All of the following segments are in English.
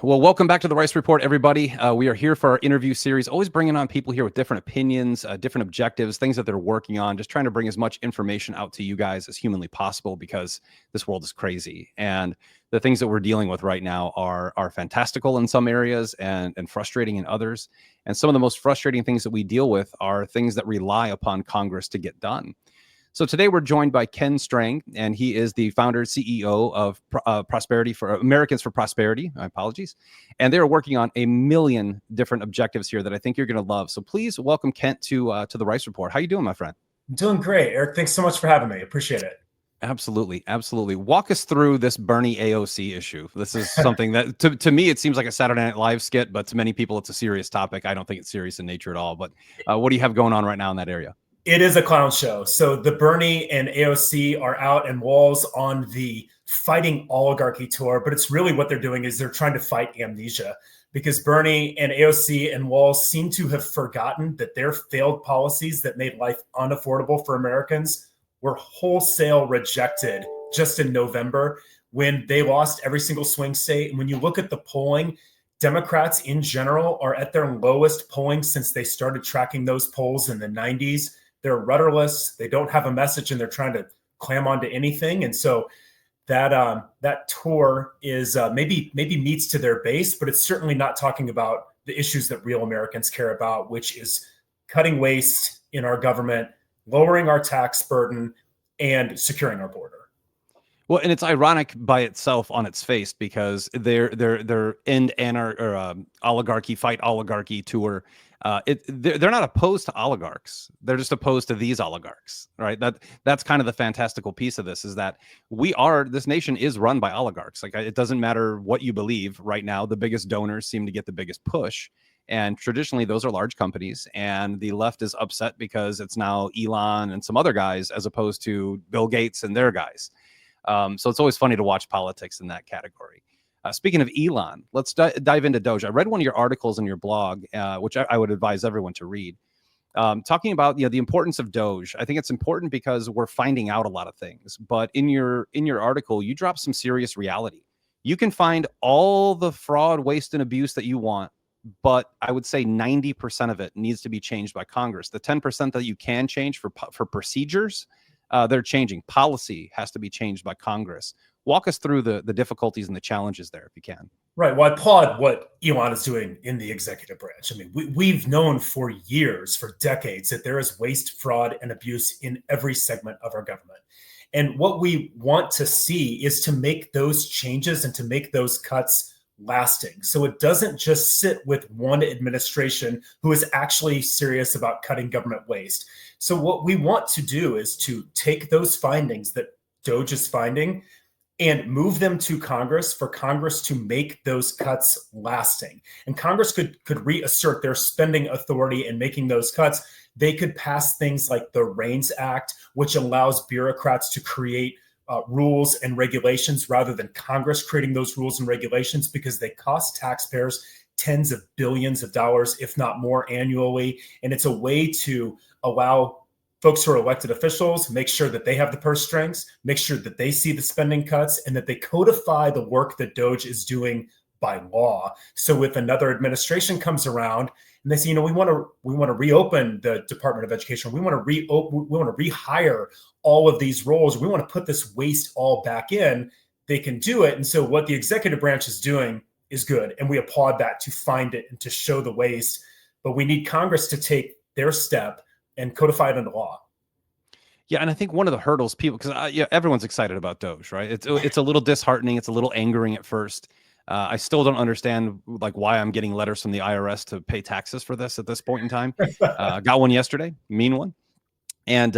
Well, welcome back to the Rice Report, everybody. We are here for our interview series, always bringing on people here with different opinions, different objectives, things that they're working on, just trying to bring as much information out to you guys as humanly possible because this world is crazy. And the things that we're dealing with right now are fantastical in some areas and frustrating in others. And some of the most frustrating things that we deal with are things that rely upon Congress to get done. So today we're joined by Kent Strang, and he is the founder CEO of Prosperity for Americans for Prosperity. My apologies. And they're working on a million different objectives here that I think you're going to love. So please welcome Kent to the Rice Report. How you doing, my friend? I'm doing great, Eric. Thanks so much for having me. Appreciate it. Absolutely. Absolutely. Walk us through this Bernie AOC issue. This is something that to me, it seems like a Saturday Night Live skit, but to many people, it's a serious topic. I don't think it's serious in nature at all. But what do you have going on right now in that area? It is a clown show. So the Bernie and AOC are out and walls on the Fighting Oligarchy tour, but it's really what they're doing is they're trying to fight amnesia because Bernie and AOC and Walls seem to have forgotten that their failed policies that made life unaffordable for Americans were wholesale rejected just in November when they lost every single swing state. And when you look at the polling, Democrats in general are at their lowest polling since they started tracking those polls in the 90s. They're rudderless. They don't have a message, and they're trying to clam onto anything. And so that tour is maybe meets to their base, but it's certainly not talking about the issues that real Americans care about, which is cutting waste in our government, lowering our tax burden, and securing our border. Well, and it's ironic by itself on its face because their end oligarchy fight oligarchy tour. They're not opposed to oligarchs. They're just opposed to these oligarchs, right? That's kind of the fantastical piece of this is that this nation is run by oligarchs. Like it doesn't matter what you believe right now. The biggest donors seem to get the biggest push. And traditionally, those are large companies. And the left is upset because it's now Elon and some other guys as opposed to Bill Gates and their guys. So it's always funny to watch politics in that category. Speaking of Elon, let's dive into Doge. I read one of your articles in your blog, which I would advise everyone to read, talking about the importance of Doge. I think it's important because we're finding out a lot of things. But in your article, you drop some serious reality. You can find all the fraud, waste, and abuse that you want, but I would say 90% of it needs to be changed by Congress. The 10% that you can change for procedures, they're changing. Policy has to be changed by Congress. Walk us through the difficulties and the challenges there, if you can. Right. Well, I applaud what Elon is doing in the executive branch. I mean, we've known for years, for decades, that there is waste, fraud, and abuse in every segment of our government. And what we want to see is to make those changes and to make those cuts lasting. So it doesn't just sit with one administration who is actually serious about cutting government waste. So what we want to do is to take those findings that Doge is finding and move them to Congress for Congress to make those cuts lasting. And Congress could reassert their spending authority in making those cuts. They could pass things like the REINS Act, which allows bureaucrats to create rules and regulations rather than Congress creating those rules and regulations because they cost taxpayers tens of billions of dollars, if not more annually. And it's a way to allow folks who are elected officials, make sure that they have the purse strings, make sure that they see the spending cuts, and that they codify the work that Doge is doing by law. So if another administration comes around and they say, we want to reopen the Department of Education, we want to rehire all of these roles, we want to put this waste all back in, they can do it. And so what the executive branch is doing is good, and we applaud that, to find it and to show the waste. But we need Congress to take their step and codify it into law. Yeah, and I think one of the hurdles people, because everyone's excited about Doge, right? It's a little disheartening. It's a little angering at first. I still don't understand why I'm getting letters from the IRS to pay taxes for this at this point in time. Got one yesterday, mean one, and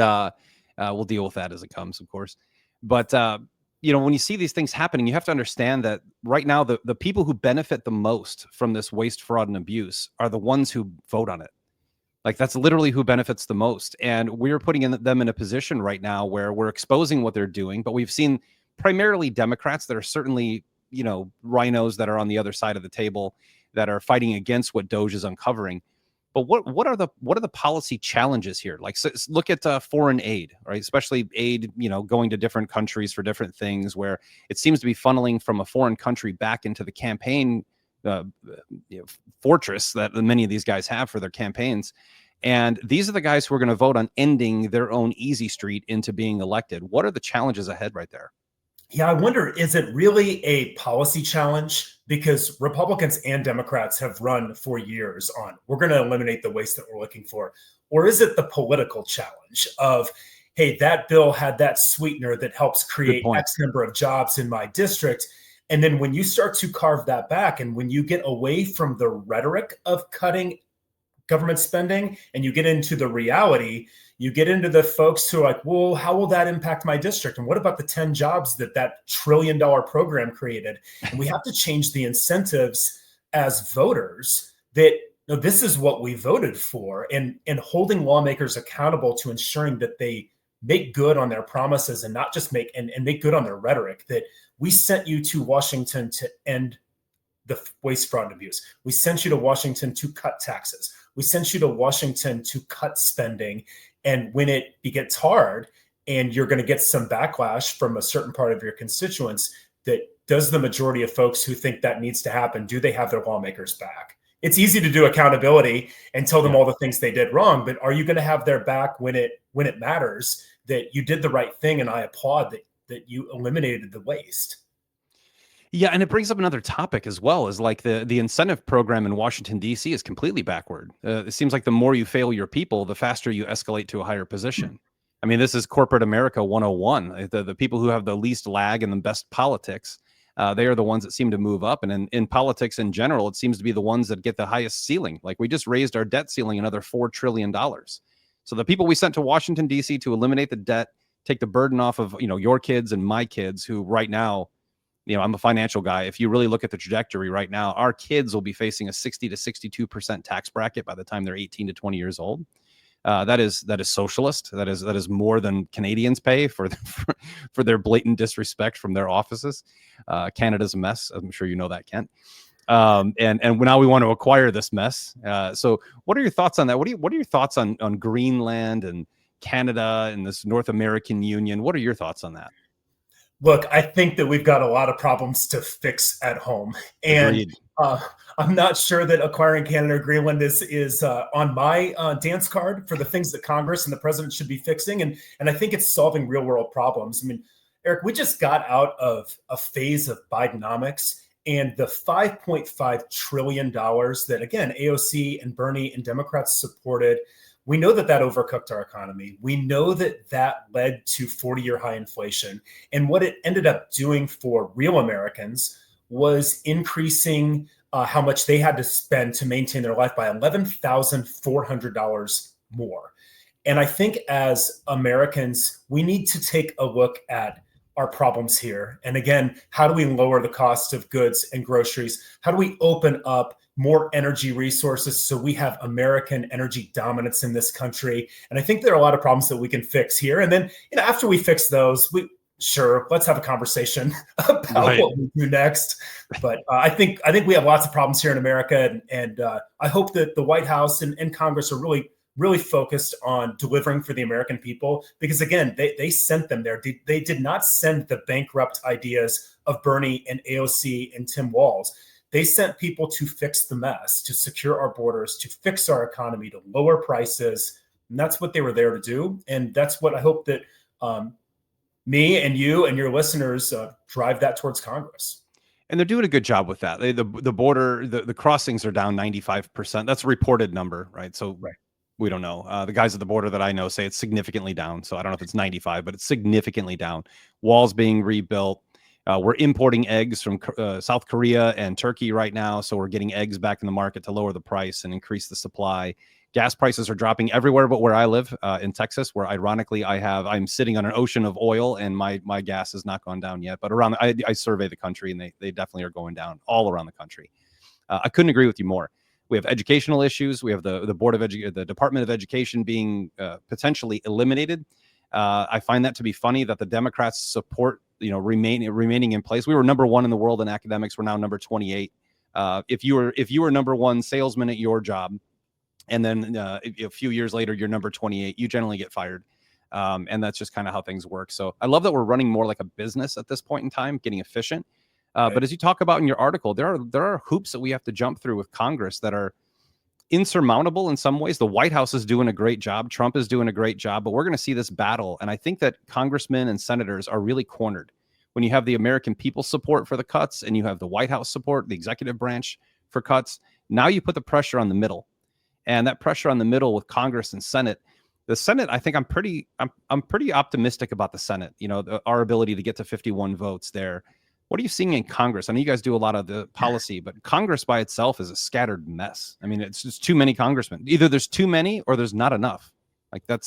we'll deal with that as it comes, of course. But when you see these things happening, you have to understand that right now the people who benefit the most from this waste, fraud, and abuse are the ones who vote on it. That's literally who benefits the most. And we're putting them in a position right now where we're exposing what they're doing. But we've seen primarily Democrats that are certainly, rhinos that are on the other side of the table that are fighting against what Doge is uncovering. But what are the policy challenges here? So look at foreign aid, right? Especially aid, going to different countries for different things, where it seems to be funneling from a foreign country back into the campaign uh, fortress that many of these guys have for their campaigns. And these are the guys who are going to vote on ending their own easy street into being elected. What are the challenges ahead right there? Yeah, I wonder, is it really a policy challenge? Because Republicans and Democrats have run for years on, we're going to eliminate the waste that we're looking for. Or is it the political challenge of, hey, that bill had that sweetener that helps Good create point. X number of jobs in my district? And then when you start to carve that back and when you get away from the rhetoric of cutting government spending and you get into the reality, you get into the folks who are like, well, how will that impact my district? And what about the 10 jobs that $1 trillion program created? And we have to change the incentives as voters that this is what we voted for, and holding lawmakers accountable to ensuring that they make good on their promises and not just make good on their rhetoric, that we sent you to Washington to end the waste, fraud, and abuse. We sent you to Washington to cut taxes. We sent you to Washington to cut spending. And when it gets hard and you're going to get some backlash from a certain part of your constituents, that does the majority of folks who think that needs to happen, do they have their lawmakers back? It's easy to do accountability and tell them all the things they did wrong, but are you going to have their back when it matters, that you did the right thing? And I applaud that you eliminated the waste. Yeah, and it brings up another topic as well, is like the incentive program in Washington, D.C. is completely backward. It seems like the more you fail your people, the faster you escalate to a higher position. I mean, this is corporate America 101. The people who have the least lag and the best politics, they are the ones that seem to move up. And in politics in general, it seems to be the ones that get the highest ceiling. Like we just raised our debt ceiling another $4 trillion. So the people we sent to Washington, D.C. to eliminate the debt, take the burden off of, your kids and my kids, who right now, I'm a financial guy. If you really look at the trajectory right now, our kids will be facing a 60 to 62% tax bracket by the time they're 18 to 20 years old. That is socialist. That is more than Canadians pay for their blatant disrespect from their offices. Canada's a mess. I'm sure you know that, Kent. And now we want to acquire this mess. So what are your thoughts on that? What are your thoughts on Greenland and Canada and this North American Union? What are your thoughts on that? Look, I think that we've got a lot of problems to fix at home. And I'm not sure that acquiring Canada or Greenland is on my dance card for the things that Congress and the president should be fixing. And I think it's solving real world problems. I mean, Eric, we just got out of a phase of Bidenomics, and the $5.5 trillion that, again, AOC and Bernie and Democrats supported. We know that overcooked our economy. We know that led to 40-year high inflation. And what it ended up doing for real Americans was increasing how much they had to spend to maintain their life by $11,400 more. And I think as Americans, we need to take a look at our problems here. And again, how do we lower the cost of goods and groceries? How do we open up more energy resources so we have American energy dominance in this country? And I think there are a lot of problems that we can fix here. And then, after we fix those, let's have a conversation about what we do next. But I think we have lots of problems here in America, and I hope that the White House and Congress are really focused on delivering for the American people, because again, they sent them there. They did not send the bankrupt ideas of Bernie and AOC and Tim Walz. They sent people to fix the mess, to secure our borders, to fix our economy, to lower prices. And that's what they were there to do. And that's what I hope that me and you and your listeners drive that towards Congress. And they're doing a good job with that. The border, the crossings are down 95%. That's a reported number, right? So we don't know. The guys at the border that I know say it's significantly down. So I don't know if it's 95, but it's significantly down. Walls being rebuilt. We're importing eggs from South Korea and Turkey right now. So we're getting eggs back in the market to lower the price and increase the supply. Gas prices are dropping everywhere but where I live in Texas, where ironically I'm sitting on an ocean of oil and my gas has not gone down yet. But I survey the country, and they definitely are going down all around the country. I couldn't agree with you more. We have educational issues. We have the Department of Education being potentially eliminated. I find that to be funny that the Democrats support remaining in place. We were number 1 in the world in academics. We're now number 28. If you were number 1 salesman at your job, and then a few years later you're number 28, you generally get fired. And that's just kind of how things work. So I love that we're running more like a business at this point in time, getting efficient. But as you talk about in your article, there are hoops that we have to jump through with Congress that are insurmountable in some ways. The White House is doing a great job. Trump is doing a great job, but we're going to see this battle. And I think that congressmen and senators are really cornered when you have the American people's support for the cuts and you have the White House support, the executive branch for cuts. Now you put the pressure on the middle, and that pressure on the middle with Congress and Senate. The Senate, I think I'm pretty optimistic about the Senate. Our ability to get to 51 votes there. What are you seeing in Congress? I know you guys do a lot of the policy, but Congress by itself is a scattered mess. I mean, it's just too many congressmen. Either there's too many or there's not enough.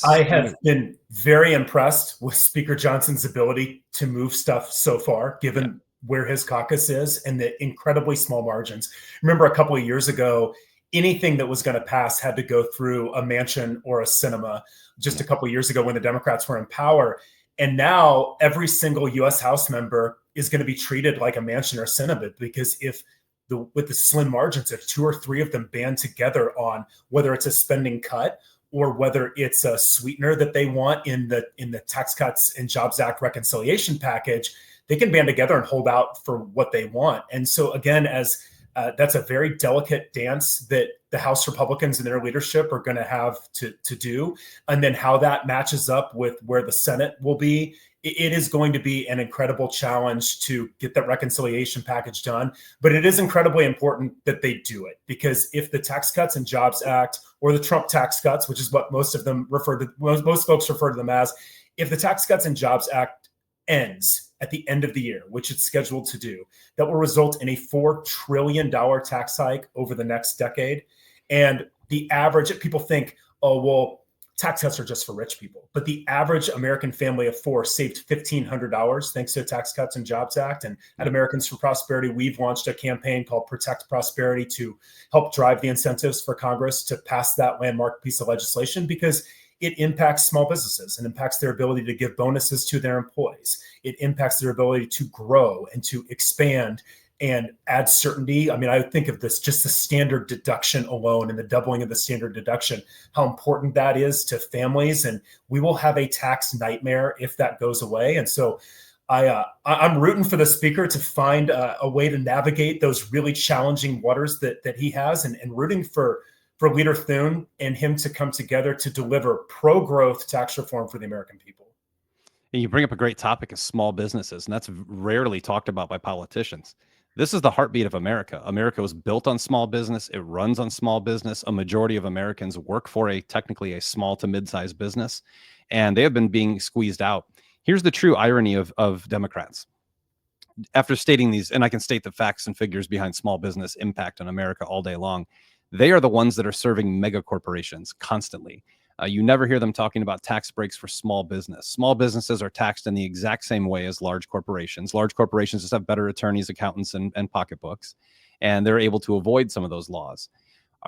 I have been very impressed with Speaker Johnson's ability to move stuff so far, given where his caucus is and the incredibly small margins. Remember a couple of years ago, anything that was going to pass had to go through a mansion or a cinema just a couple of years ago when the Democrats were in power. And now every single U.S. House member is going to be treated like a mansion or cinema, because with the slim margins, if 2 or 3 of them band together on whether it's a spending cut or whether it's a sweetener that they want in the Tax Cuts and Jobs Act reconciliation package, they can band together and hold out for what they want. And so again, that's a very delicate dance that the House Republicans and their leadership are going to have to do. And then how that matches up with where the Senate will be, it is going to be an incredible challenge to get that reconciliation package done. But it is incredibly important that they do it, because if the Tax Cuts and Jobs Act, or the Trump tax cuts, which is what most folks refer to them as, if the Tax Cuts and Jobs Act ends at the end of the year, which it's scheduled to do, that will result in a $4 trillion tax hike over the next decade. And the average, people think, oh, well, tax cuts are just for rich people. But the average American family of 4 saved $1,500 thanks to the Tax Cuts and Jobs Act. And at Americans for Prosperity, we've launched a campaign called Protect Prosperity to help drive the incentives for Congress to pass that landmark piece of legislation, because it impacts small businesses and impacts their ability to give bonuses to their employees. It impacts their ability to grow and to expand and add certainty. I mean, I think of this, just the standard deduction alone and the doubling of the standard deduction, how important that is to families. And we will have a tax nightmare if that goes away. And so I'm rooting for the speaker to find a way to navigate those really challenging waters that he has, and rooting for Leader Thune and him to come together to deliver pro-growth tax reform for the American people. And you bring up a great topic of small businesses, and that's rarely talked about by politicians. This is the heartbeat of America. America was built on small business. It runs on small business. A majority of Americans work for technically a small to mid-sized business, and they have been being squeezed out. Here's the true irony of Democrats. After stating these, and I can state the facts and figures behind small business impact on America all day long, they are the ones that are serving mega corporations constantly. You never hear them talking about tax breaks for small business. Small businesses are taxed in the exact same way as large corporations. Large corporations just have better attorneys, accountants, and pocketbooks, and they're able to avoid some of those laws.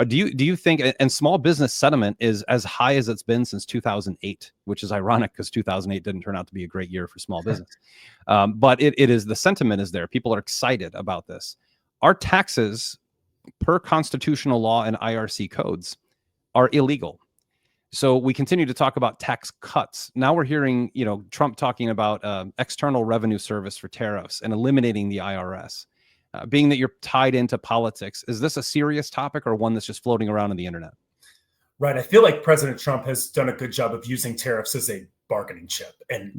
Do you think, and small business sentiment is as high as it's been since 2008, which is ironic because 2008 didn't turn out to be a great year for small business. But it is, the sentiment is there. People are excited about this. Our taxes, per constitutional law and IRC codes, are illegal. So we continue to talk about tax cuts. Now we're hearing, Trump talking about external revenue service for tariffs and eliminating the IRS. Being that you're tied into politics, is this a serious topic or one that's just floating around on the internet? Right. I feel like President Trump has done a good job of using tariffs as a bargaining chip. And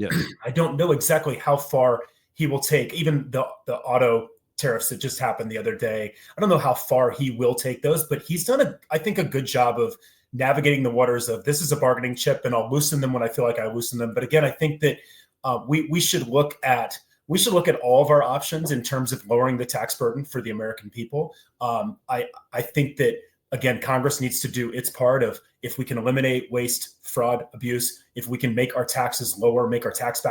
I don't know exactly how far he will take, even the auto tariffs that just happened the other day. I don't know how far he will take those, but he's done, I think, a good job of navigating the waters of, this is a bargaining chip and I'll loosen them when I feel like I loosen them. But again, I think that we should look at all of our options in terms of lowering the tax burden for the American people. I think that, again, Congress needs to do its part of, if we can eliminate waste, fraud, abuse, if we can make our taxes lower, make our tax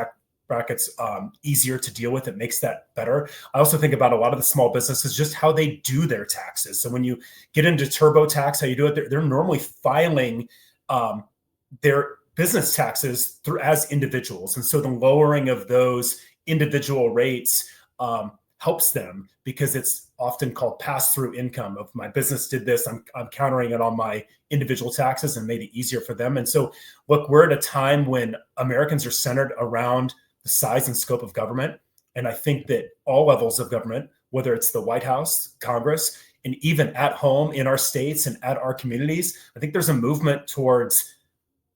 brackets easier to deal with, it makes that better. I also think about a lot of the small businesses, just how they do their taxes. So when you get into TurboTax, how you do it, they're normally filing their business taxes as individuals. And so the lowering of those individual rates helps them, because it's often called pass-through income. If my business did this, I'm countering it on my individual taxes and made it easier for them. And so, look, we're at a time when Americans are centered around the size and scope of government. And I think that all levels of government, whether it's the White House, Congress, and even at home in our states and at our communities, I think there's a movement towards,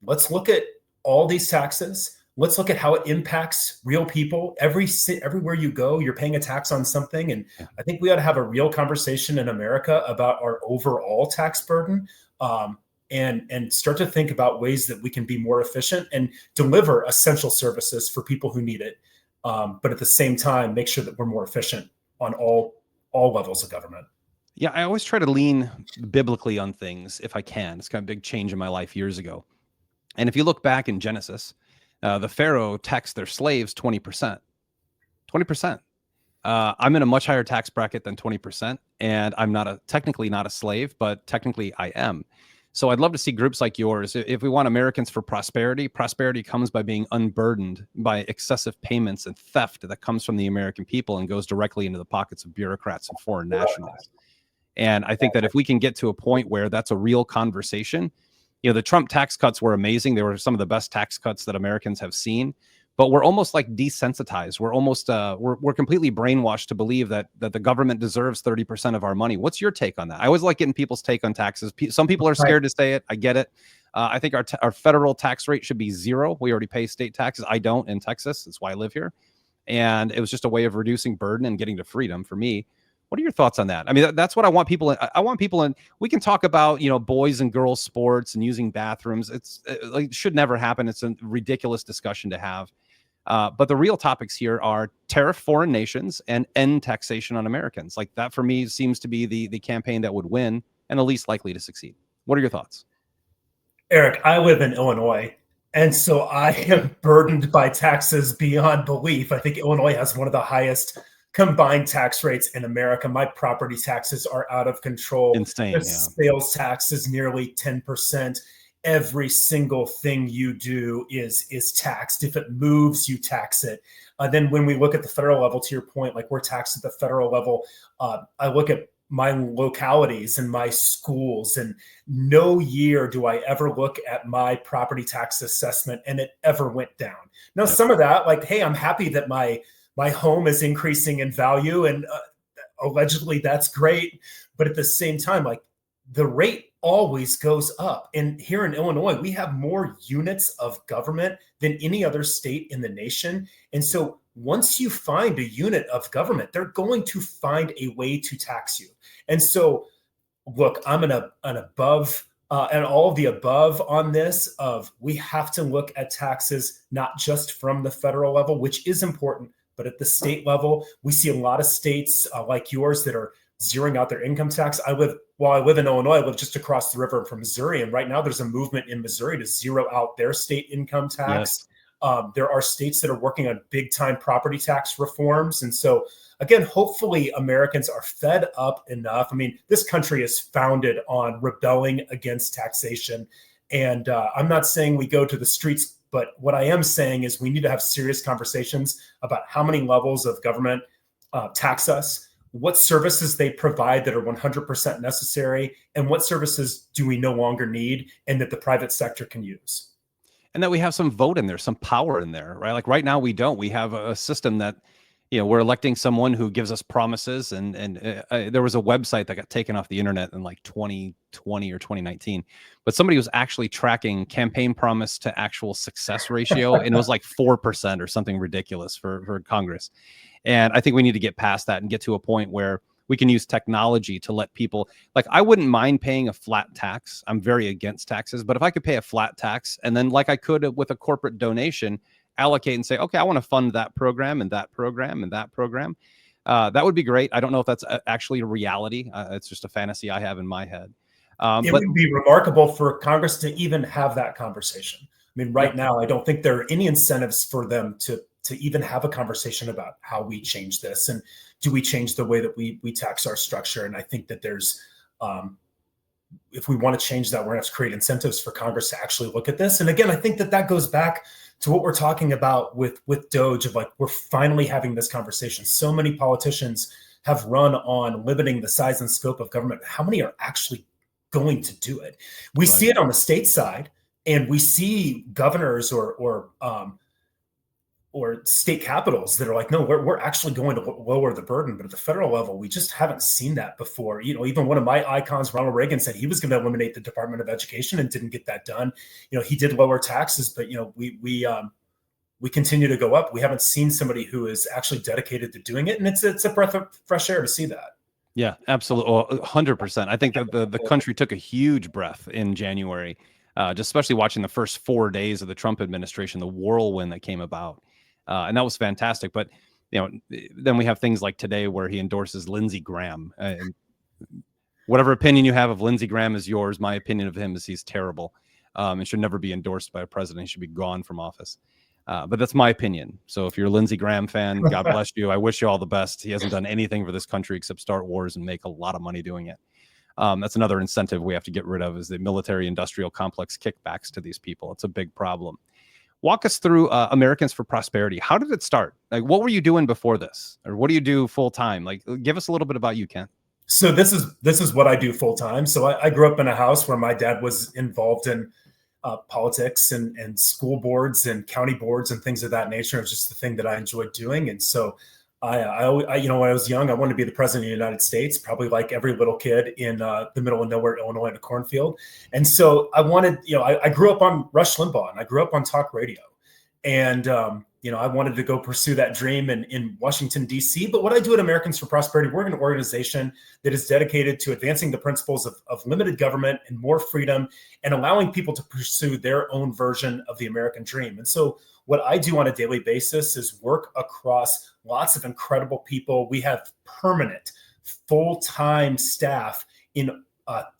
let's look at all these taxes. Let's look at how it impacts real people. Everywhere you go, you're paying a tax on something. And I think we ought to have a real conversation in America about our overall tax burden, and start to think about ways that we can be more efficient and deliver essential services for people who need it. But at the same time, make sure that we're more efficient on all levels of government. Yeah, I always try to lean biblically on things if I can. It's kind of a big change in my life years ago. And if you look back in Genesis, the Pharaoh taxed their slaves 20%. 20%. I'm in a much higher tax bracket than 20%, and I'm technically not a slave, but technically I am. So I'd love to see groups like yours. If we want Americans for prosperity, prosperity comes by being unburdened by excessive payments and theft that comes from the American people and goes directly into the pockets of bureaucrats and foreign nationals. And I think that if we can get to a point where that's a real conversation, the Trump tax cuts were amazing. They were some of the best tax cuts that Americans have seen, but we're almost like desensitized. We're almost we're completely brainwashed to believe that the government deserves 30% of our money. What's your take on that? I always like getting people's take on taxes. Some people are scared to say it. I get it. I think our federal tax rate should be 0. We already pay state taxes. I don't in Texas. That's why I live here. And it was just a way of reducing burden and getting to freedom for me. What are your thoughts on that? I mean, that's what I want people. I want people in. We can talk about, boys and girls sports and using bathrooms. It should never happen. It's a ridiculous discussion to have. But the real topics here are tariff foreign nations and end taxation on Americans. Like that, for me, seems to be the campaign that would win and the least likely to succeed. What are your thoughts? Eric, I live in Illinois, and so I am burdened by taxes beyond belief. I think Illinois has one of the highest combined tax rates in America. My property taxes are out of control. Insane. The sales tax is nearly 10%. Every single thing you do is taxed. If it moves, you tax it. Then when we look at the federal level, to your point, like we're taxed at the federal level. I look at my localities and my schools, and no year do I ever look at my property tax assessment and it ever went down. Now, some of that, like, hey, I'm happy that my home is increasing in value, and allegedly that's great. But at the same time, like, the rate always goes up. And here in Illinois, we have more units of government than any other state in the nation. And so once you find a unit of government, they're going to find a way to tax you. And so, look, I'm an above and all of the above on this of we have to look at taxes, not just from the federal level, which is important, but at the state level. We see a lot of states like yours that are zeroing out their income tax. I live in Illinois, I live just across the river from Missouri. And right now there's a movement in Missouri to zero out their state income tax. Yes. There are states that are working on big time property tax reforms. And so again, hopefully Americans are fed up enough. I mean, this country is founded on rebelling against taxation. And I'm not saying we go to the streets, but what I am saying is we need to have serious conversations about how many levels of government tax us, what services they provide that are 100% necessary, and what services do we no longer need and that the private sector can use. And that we have some vote in there, some power in there, right? Like right now we don't. We have a system that, we're electing someone who gives us promises. And there was a website that got taken off the internet in like 2020 or 2019, but somebody was actually tracking campaign promise to actual success ratio. And it was like 4% or something ridiculous for Congress. And I think we need to get past that and get to a point where we can use technology to let people, like, I wouldn't mind paying a flat tax. I'm very against taxes, but if I could pay a flat tax and then, like I could with a corporate donation, allocate and say, okay, I want to fund that program and that program and that program. That would be great. I don't know if that's actually a reality. It's just a fantasy I have in my head. It would be remarkable for Congress to even have that conversation. I mean, right now, I don't think there are any incentives for them to even have a conversation about how we change this and do we change the way that we tax our structure. And I think that there's, if we want to change that, we're going to have to create incentives for Congress to actually look at this. And again, I think that goes back to what we're talking about with Doge, of like, we're finally having this conversation. So many politicians have run on limiting the size and scope of government. How many are actually going to do it? We see it on the state side, and we see governors or state capitals that are like, no, we're actually going to lower the burden. But at the federal level, we just haven't seen that before. Even one of my icons, Ronald Reagan, said he was going to eliminate the Department of Education and didn't get that done. He did lower taxes, but we continue to go up. We haven't seen somebody who is actually dedicated to doing it, and it's a breath of fresh air to see that. Yeah, absolutely. 100%. I think that the country took a huge breath in January, just especially watching the first 4 days of the Trump administration, the whirlwind that came about. And that was fantastic. But, then we have things like today where he endorses Lindsey Graham. And whatever opinion you have of Lindsey Graham is yours. My opinion of him is he's terrible and should never be endorsed by a president. He should be gone from office. But that's my opinion. So if you're a Lindsey Graham fan, God bless you. I wish you all the best. He hasn't done anything for this country except start wars and make a lot of money doing it. That's another incentive we have to get rid of, is the military-industrial complex kickbacks to these people. It's a big problem. Walk us through Americans for Prosperity. How did it start? Like, what were you doing before this? Or what do you do full time? Like, give us a little bit about you, Kent. So this is what I do full time. So I grew up in a house where my dad was involved in politics and school boards and county boards and things of that nature. It was just the thing that I enjoyed doing. And so I when I was young, I wanted to be the president of the United States, probably like every little kid in the middle of nowhere, Illinois, in a cornfield. And so I wanted, I grew up on Rush Limbaugh and I grew up on talk radio. And, I wanted to go pursue that dream in Washington, D.C. But what I do at Americans for Prosperity, we're an organization that is dedicated to advancing the principles of limited government and more freedom and allowing people to pursue their own version of the American dream. And so what I do on a daily basis is work across lots of incredible people. We have permanent full-time staff in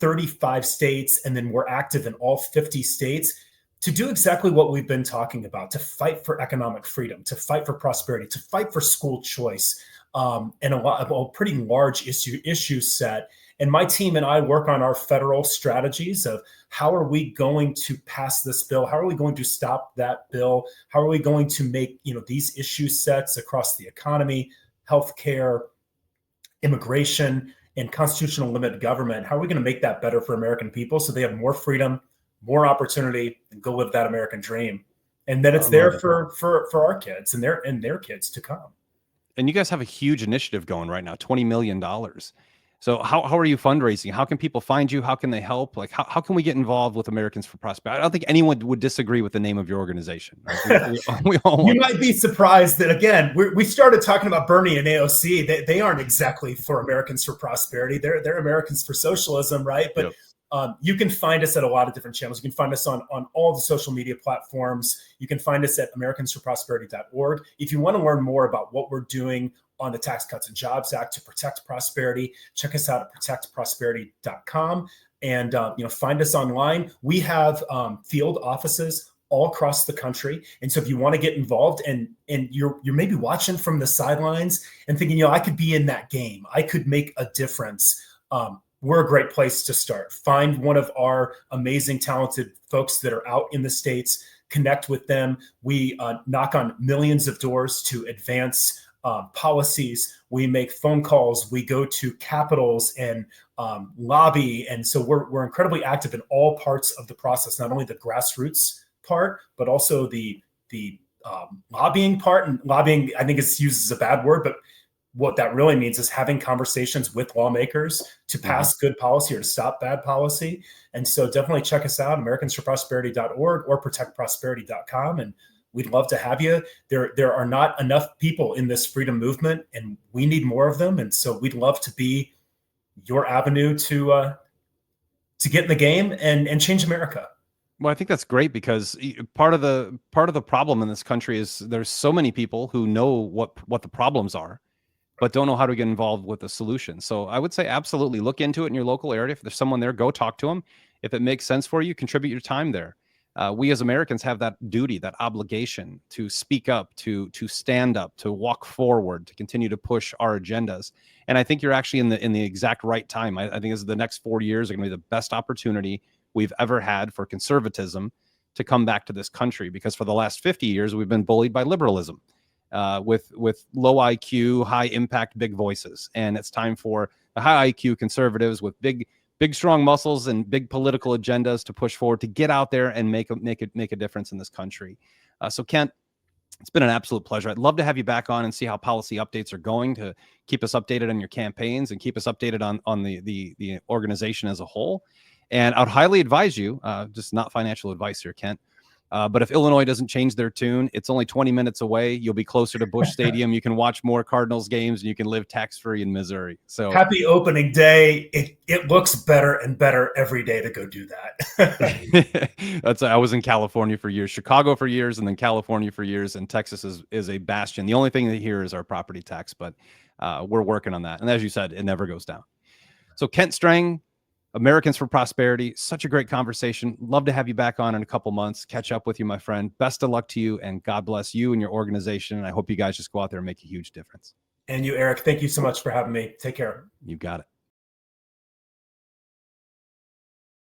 35 states, and then we're active in all 50 states to do exactly what we've been talking about, to fight for economic freedom, to fight for prosperity, to fight for school choice, and a pretty large issue set. And my team and I work on our federal strategies of how are we going to pass this bill? How are we going to stop that bill? How are we going to make these issue sets across the economy, healthcare, immigration, and constitutional limited government? How are we going to make that better for American people so they have more freedom, more opportunity, and go live that American dream? And then it's there for our kids and their kids to come. And you guys have a huge initiative going right now, $20 million. So how are you fundraising? How can people find you? How can they help? Like, how can we get involved with Americans for Prosperity? I don't think anyone would disagree with the name of your organization. Right? We all you might be surprised that, again, we started talking about Bernie and AOC. They aren't exactly for Americans for Prosperity. They're Americans for Socialism, right? But you can find us at a lot of different channels. You can find us on all the social media platforms. You can find us at americansforprosperity.org. If you want to learn more about what we're doing on the Tax Cuts and Jobs Act to protect prosperity, check us out at protectprosperity.com and find us online. We have field offices all across the country. And so if you want to get involved and you're maybe watching from the sidelines and thinking, I could be in that game, I could make a difference, we're a great place to start. Find one of our amazing, talented folks that are out in the States, connect with them. We knock on millions of doors to advance policies. We make phone calls. We go to capitals and lobby. And so we're incredibly active in all parts of the process, not only the grassroots part, but also the lobbying part. And lobbying, I think, is used as a bad word, but what that really means is having conversations with lawmakers to pass good policy or to stop bad policy. And so definitely check us out, americansforprosperity.org or protectprosperity.com. And we'd love to have you. There are not enough people in this freedom movement, and we need more of them. And so we'd love to be your avenue to get in the game and change America. Well, I think that's great, because part of the problem in this country is there's so many people who know what the problems are, but don't know how to get involved with the solution. So I would say absolutely look into it in your local area. If there's someone there, go talk to them. If it makes sense for you, contribute your time there. We as Americans have that duty, that obligation to speak up, to stand up, to walk forward, to continue to push our agendas. And I think you're actually in the exact right time. I think the next 4 years are going to be the best opportunity we've ever had for conservatism to come back to this country, because for the last 50 years, we've been bullied by liberalism. With low IQ, high impact, big voices. And it's time for the high IQ conservatives with big, strong muscles and big political agendas to push forward, to get out there and make a difference in this country. So Kent, It's been an absolute pleasure. I'd love to have you back on and see how policy updates are going, to keep us updated on your campaigns and keep us updated on the organization as a whole. And I'd highly advise you, just not financial advice here, Kent, but if Illinois doesn't change their tune, it's only 20 minutes away. You'll be closer to Busch Stadium. You can watch more Cardinals games, and you can live tax-free in Missouri. So happy opening day. It looks better and better every day to go do that. I was in California for years, Chicago for years, and then California for years. And Texas is a bastion. The only thing that here is our property tax, but we're working on that. And as you said, it never goes down. So Kent Strang, Americans for Prosperity, such a great conversation. Love to have you back on in a couple months, catch up with you, my friend. Best of luck to you, and God bless you and your organization. And I hope you guys just go out there and make a huge difference. And you, Eric, thank you so much for having me. Take care. You got it.